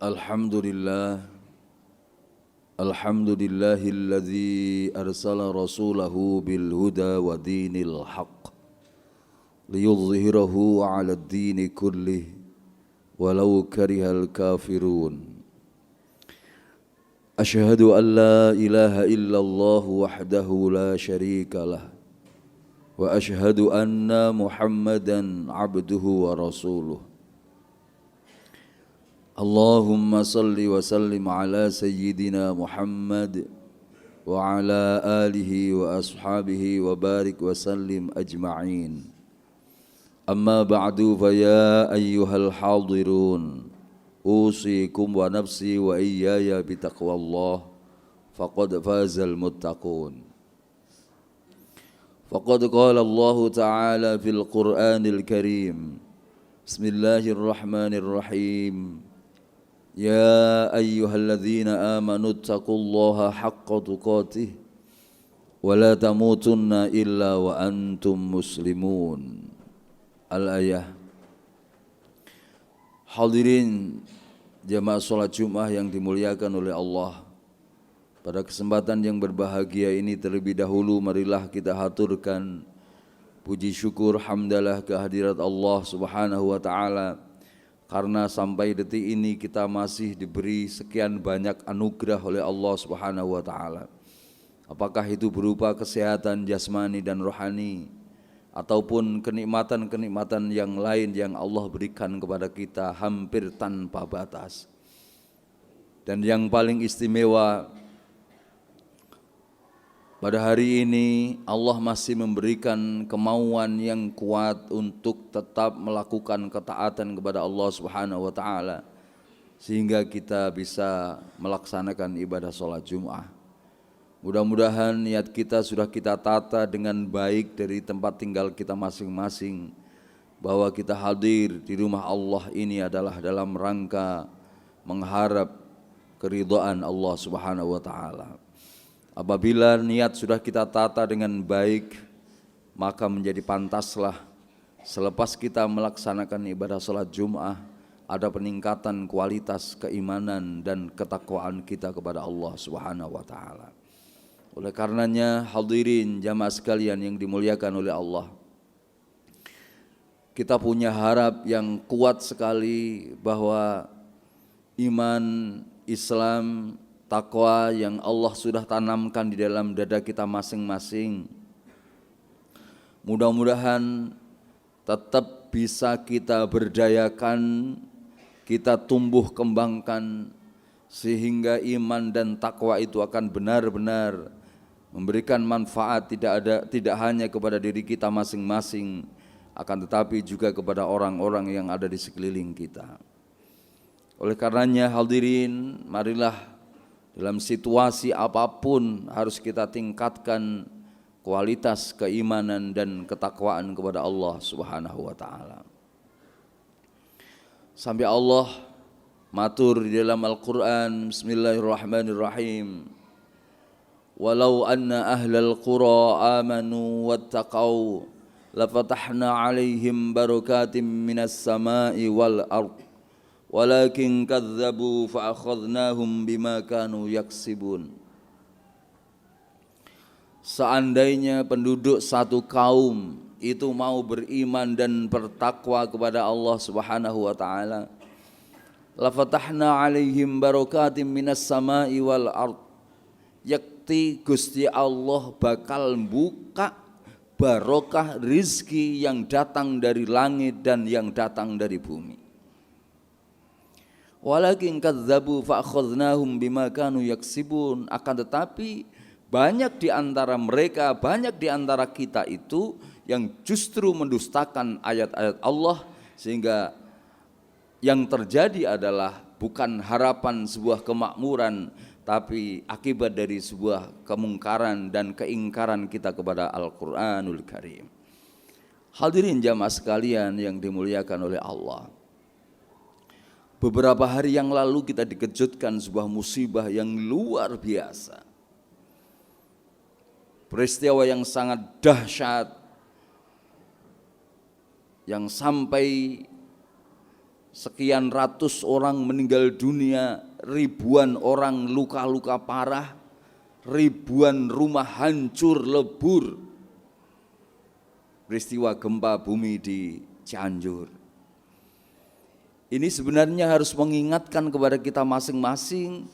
Alhamdulillah Alhamdulillahilladzi arsala rasulahu bil huda wa dinil haqq liyudhhirahu 'ala ad-dini kullih walau karihal kafirun. Asyhadu an la ilaha illallah wahdahu la syarika lah wa asyhadu anna Muhammadan 'abduhu wa rasuluh. Allahumma salli wa sallim ala sayyidina Muhammad wa ala alihi wa ashabihi wa barik wa sallim ajma'in. Amma ba'du fa ya ayyuhal hadirun usikum wa nafsi wa iyaya bitaqwallah faqad fazal muttaqun. Faqad qala Allah ta'ala fil Qur'anil Karim. Bismillahirrahmanirrahim. Ya ayyuhalladzina amanu taqullaha haqqa tuqatih wa la tamutunna illa wa antum muslimun. Al-ayah. Hadirin jamaah salat Jumat yang dimuliakan oleh Allah, pada kesempatan yang berbahagia ini terlebih dahulu marilah kita haturkan puji syukur hamdalah kehadirat Allah Subhanahu wa taala, karena sampai detik ini kita masih diberi sekian banyak anugerah oleh Allah Subhanahu wa taala. Apakah itu berupa kesehatan jasmani dan rohani ataupun kenikmatan-kenikmatan yang lain yang Allah berikan kepada kita hampir tanpa batas. Dan yang paling istimewa, pada hari ini Allah masih memberikan kemauan yang kuat untuk tetap melakukan ketaatan kepada Allah Subhanahu wa taala sehingga kita bisa melaksanakan ibadah salat Jumat. Mudah-mudahan niat kita sudah kita tata dengan baik dari tempat tinggal kita masing-masing, bahwa kita hadir di rumah Allah ini adalah dalam rangka mengharap keridhaan Allah Subhanahu wa taala. Apabila niat sudah kita tata dengan baik, maka menjadi pantaslah selepas kita melaksanakan ibadah salat Jumat ada peningkatan kualitas keimanan dan ketakwaan kita kepada Allah Subhanahu wa taala. Oleh karenanya hadirin jamaah sekalian yang dimuliakan oleh Allah, kita punya harap yang kuat sekali bahwa iman, Islam, takwa yang Allah sudah tanamkan di dalam dada kita masing-masing, mudah-mudahan tetap bisa kita berdayakan, kita tumbuh kembangkan, sehingga iman dan takwa itu akan benar-benar memberikan manfaat tidak hanya kepada diri kita masing-masing, akan tetapi juga kepada orang-orang yang ada di sekeliling kita. Oleh karenanya hadirin, marilah dalam situasi apapun harus kita tingkatkan kualitas keimanan dan ketakwaan kepada Allah Subhanahu wa taala. Sampai Allah matur di dalam Al-Qur'an, Bismillahirrahmanirrahim. Walau anna ahlal qura amanu wattaqau lafatahna 'alaihim barakatim minas sama'i wal ardh walakin kadzabu fa akhadnahum bima kanu yaksibun. Seandainya penduduk satu kaum itu mau beriman dan bertakwa kepada Allah Subhanahu wa taala, la fatahna 'alaihim barakatim minas sama'i wal ardh, yakti Gusti Allah bakal buka barokah rizki yang datang dari langit dan yang datang dari bumi. Walakin kadzabu fa akhadnahum bima kanu yaksibun. Akan tetapi banyak di antara mereka, banyak di antara kita itu yang justru mendustakan ayat-ayat Allah, sehingga yang terjadi adalah bukan harapan sebuah kemakmuran, tapi akibat dari sebuah kemungkaran dan keingkaran kita kepada Al-Qur'anul Karim. Hadirin jamaah sekalian yang dimuliakan oleh Allah, beberapa hari yang lalu kita dikejutkan sebuah musibah yang luar biasa. Peristiwa yang sangat dahsyat, yang sampai sekian ratus orang meninggal dunia, ribuan orang luka-luka parah, ribuan rumah hancur lebur. Peristiwa gempa bumi di Cianjur. Ini sebenarnya harus mengingatkan kepada kita masing-masing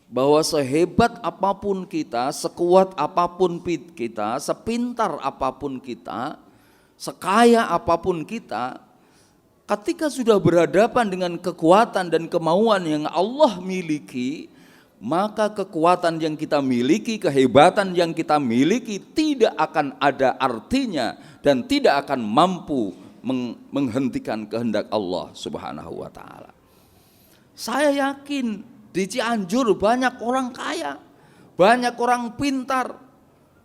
bahwa sehebat apapun kita, sekuat apapun kita, sepintar apapun kita, sekaya apapun kita, ketika sudah berhadapan dengan kekuatan dan kemauan yang Allah miliki, maka kekuatan yang kita miliki, kehebatan yang kita miliki tidak akan ada artinya dan tidak akan mampu menghentikan kehendak Allah Subhanahu wa taala. Saya yakin di Cianjur banyak orang kaya, banyak orang pintar,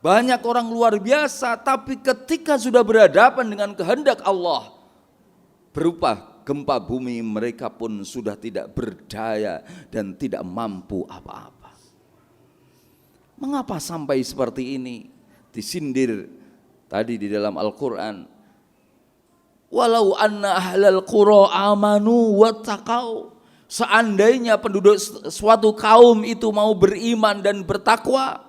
banyak orang luar biasa, tapi ketika sudah berhadapan dengan kehendak Allah berupa gempa bumi, mereka pun sudah tidak berdaya dan tidak mampu apa-apa. Mengapa sampai seperti ini? Disindir tadi di dalam Al-Quran. Walau anna ahlal qura amanu wattaqau. Seandainya penduduk suatu kaum itu mau beriman dan bertakwa,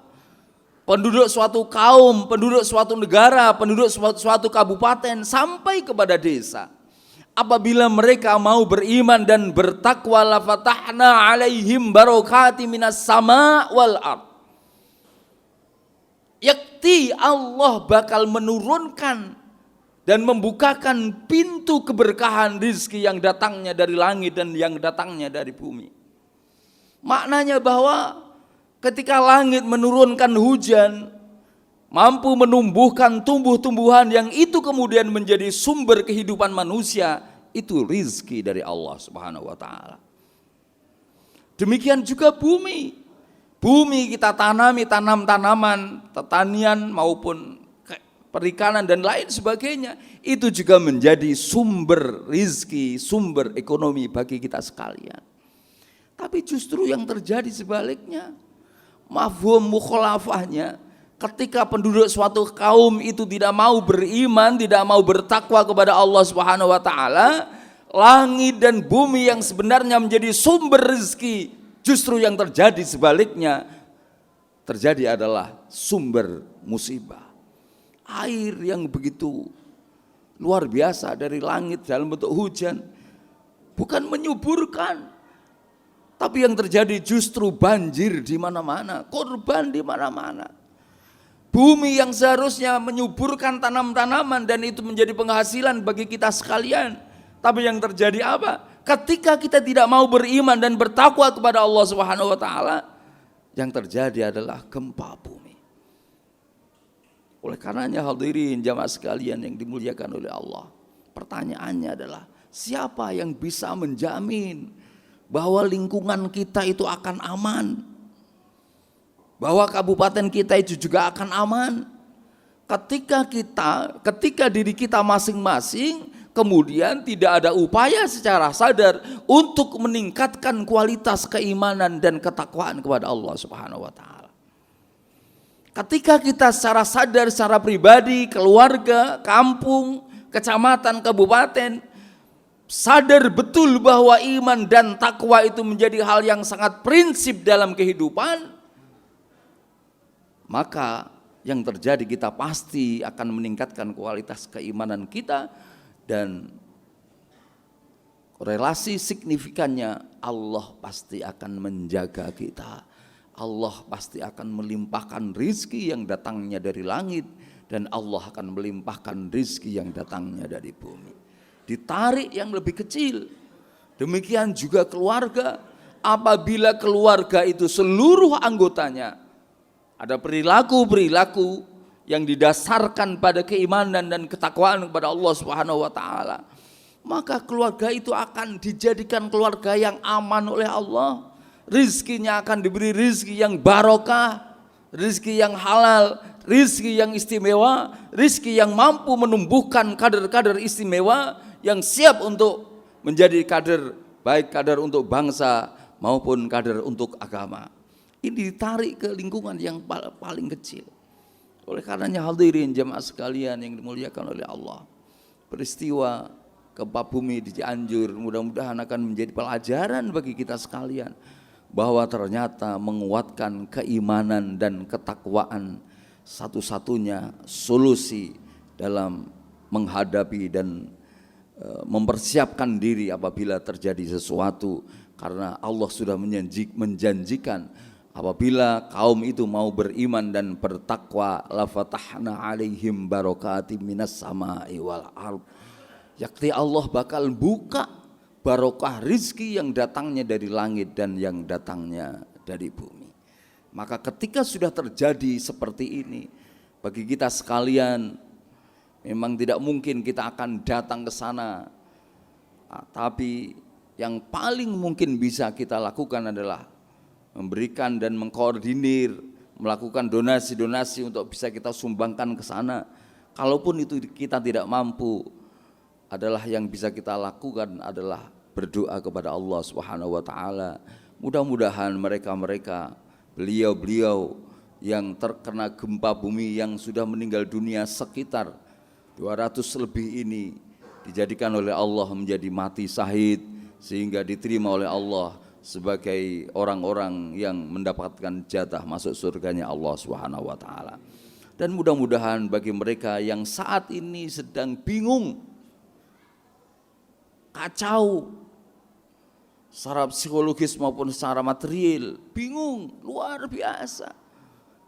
penduduk suatu kaum, penduduk suatu negara, penduduk suatu kabupaten sampai kepada desa, apabila mereka mau beriman dan bertakwa, la fatahna alaihim barakati minas sama wal ard. Yakti Allah bakal menurunkan dan membukakan pintu keberkahan rizki yang datangnya dari langit dan yang datangnya dari bumi. Maknanya bahwa ketika langit menurunkan hujan, mampu menumbuhkan tumbuh-tumbuhan yang itu kemudian menjadi sumber kehidupan manusia, itu rizki dari Allah Subhanahu wa taala. Demikian juga bumi. Bumi kita tanami tanam-tanaman, pertanian maupun perikanan dan lain sebagainya, itu juga menjadi sumber rizki, sumber ekonomi bagi kita sekalian. Tapi justru yang terjadi sebaliknya, mafhum mukhalafahnya, ketika penduduk suatu kaum itu tidak mau beriman, tidak mau bertakwa kepada Allah Subhanahu wa taala, langit dan bumi yang sebenarnya menjadi sumber rezeki, justru yang terjadi sebaliknya, terjadi adalah sumber musibah. Air yang begitu luar biasa dari langit dalam bentuk hujan bukan menyuburkan, tapi yang terjadi justru banjir di mana-mana, korban di mana-mana. Bumi yang seharusnya menyuburkan tanam-tanaman dan itu menjadi penghasilan bagi kita sekalian, tapi yang terjadi apa? Ketika kita tidak mau beriman dan bertakwa kepada Allah Subhanahu wa taala, yang terjadi adalah gempa bumi. Oleh karenanya hadirin jamaah sekalian yang dimuliakan oleh Allah, pertanyaannya adalah siapa yang bisa menjamin bahwa lingkungan kita itu akan aman, bahwa kabupaten kita itu juga akan aman ketika diri kita masing-masing kemudian tidak ada upaya secara sadar untuk meningkatkan kualitas keimanan dan ketakwaan kepada Allah Subhanahu wa taala. Ketika kita secara sadar, secara pribadi, keluarga, kampung, kecamatan, kabupaten, sadar betul bahwa iman dan takwa itu menjadi hal yang sangat prinsip dalam kehidupan, maka yang terjadi kita pasti akan meningkatkan kualitas keimanan kita dan relasi signifikannya Allah pasti akan menjaga kita. Allah pasti akan melimpahkan rizki yang datangnya dari langit dan Allah akan melimpahkan rizki yang datangnya dari bumi. Ditarik yang lebih kecil. Demikian juga keluarga. Apabila keluarga itu seluruh anggotanya ada perilaku-perilaku yang didasarkan pada keimanan dan ketakwaan kepada Allah Subhanahu wa taala, maka keluarga itu akan dijadikan keluarga yang aman oleh Allah. Rizkinya akan diberi rizki yang barokah, rizki yang halal, rizki yang istimewa, rizki yang mampu menumbuhkan kader-kader istimewa yang siap untuk menjadi kader, baik kader untuk bangsa maupun kader untuk agama. Ini ditarik ke lingkungan yang paling kecil. Oleh karenanya hadirin jemaah sekalian yang dimuliakan oleh Allah, peristiwa gempa bumi di Cianjur mudah-mudahan akan menjadi pelajaran bagi kita sekalian bahwa ternyata menguatkan keimanan dan ketakwaan satu-satunya solusi dalam menghadapi dan mempersiapkan diri apabila terjadi sesuatu, karena Allah sudah menjanjikan apabila kaum itu mau beriman dan bertakwa, la fatahna alaihim barakatim minas sama'i wal ardh. Yakni Allah bakal buka barokah rizki yang datangnya dari langit dan yang datangnya dari bumi. Maka ketika sudah terjadi seperti ini, bagi kita sekalian memang tidak mungkin kita akan datang ke sana, tapi yang paling mungkin bisa kita lakukan adalah memberikan dan mengkoordinir, melakukan donasi-donasi untuk bisa kita sumbangkan ke sana. Kalaupun itu kita tidak mampu, adalah yang bisa kita lakukan adalah berdoa kepada Allah Subhanahu wa taala. Mudah-mudahan mereka-mereka, beliau-beliau yang terkena gempa bumi yang sudah meninggal dunia sekitar 200 lebih ini dijadikan oleh Allah menjadi mati syahid, sehingga diterima oleh Allah sebagai orang-orang yang mendapatkan jatah masuk surganya Allah Subhanahu wa taala. Dan mudah-mudahan bagi mereka yang saat ini sedang bingung, kacau secara psikologis maupun secara material, bingung luar biasa,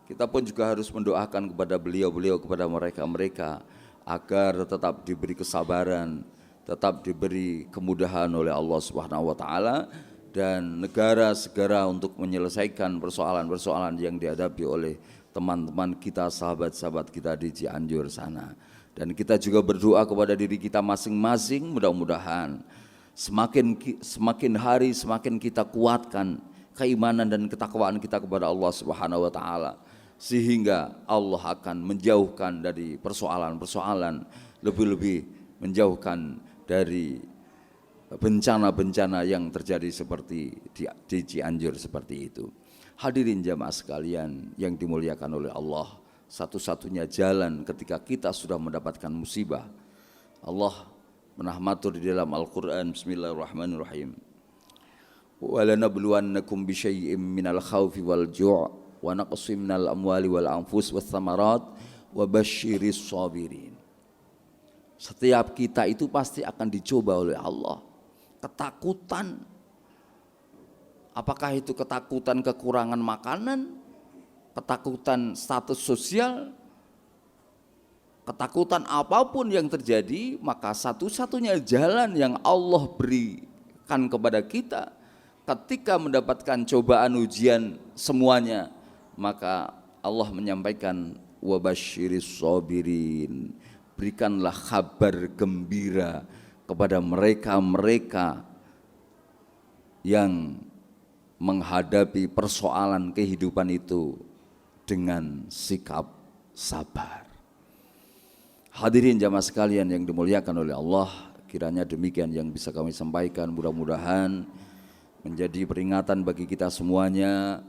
kita pun juga harus mendoakan kepada beliau-beliau, kepada mereka-mereka agar tetap diberi kesabaran, tetap diberi kemudahan oleh Allah Subhanahu wa taala, dan negara segera untuk menyelesaikan persoalan-persoalan yang dihadapi oleh teman-teman kita, sahabat-sahabat kita di Cianjur sana. Dan kita juga berdoa kepada diri kita masing-masing, mudah-mudahan semakin hari semakin kita kuatkan keimanan dan ketakwaan kita kepada Allah Subhanahu wa taala, sehingga Allah akan menjauhkan dari persoalan-persoalan, lebih-lebih menjauhkan dari bencana-bencana yang terjadi seperti di Cianjur seperti itu. Hadirin jamaah sekalian yang dimuliakan oleh Allah, satu-satunya jalan ketika kita sudah mendapatkan musibah, Allah pernah matur di dalam Al-Quran, Bismillahirrahmanirrahim, وَلَنَبْلُوَنَّكُمْ بِشَيْءٍ مِّنَ الْخَوْفِ وَالْجُوعِ وَنَقْصٍ مِّنَ الْأَمْوَالِ وَالْأَنفُسِ وَالثَّمَرَاتِ وَبَشِّرِ الصَّابِرِينَ. Setiap kita itu pasti akan dicoba oleh Allah. Ketakutan, apakah itu ketakutan kekurangan makanan, ketakutan status sosial, ketakutan apapun yang terjadi, maka satu-satunya jalan yang Allah berikan kepada kita ketika mendapatkan cobaan ujian semuanya, maka Allah menyampaikan wabasyiris sabirin, berikanlah kabar gembira kepada mereka-mereka yang menghadapi persoalan kehidupan itu dengan sikap sabar. Hadirin jamaah sekalian yang dimuliakan oleh Allah, kiranya demikian yang bisa kami sampaikan. Mudah-mudahan menjadi peringatan bagi kita semuanya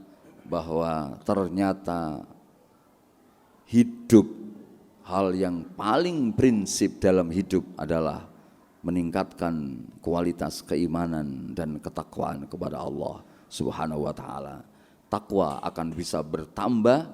bahwa ternyata hidup, hal yang paling prinsip dalam hidup adalah meningkatkan kualitas keimanan dan ketakwaan kepada Allah Subhanahu wa taala. Takwa akan bisa bertambah,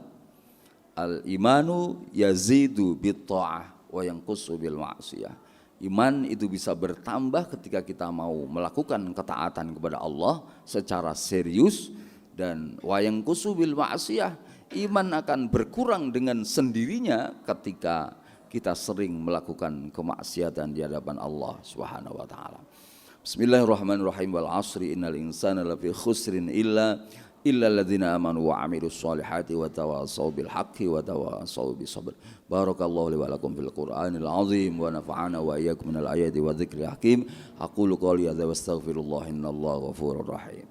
al-imanu yazidu bit-tha'ah wa yanqusu bil ma'siyah. Iman itu bisa bertambah ketika kita mau melakukan ketaatan kepada Allah secara serius, dan wa yanqusu bil ma'siyah, iman akan berkurang dengan sendirinya ketika kita sering melakukan kemaksiatan di hadapan Allah Subhanahu wa taala. Bismillahirrahmanirrahim. Wal 'asri innal insana lafi khusrin illa alladzina amanu wa 'amilus solihati wa tawassaw bil haqqi wa tawassaw bis sabr. Barakallahu li wa lakum fil Qur'anil 'azim wa nafa'ana wa iyyakum minal ayati wa dzikril hakim. Aqulu qouli hadza wa astaghfirullah, innallaha ghafurur rahim.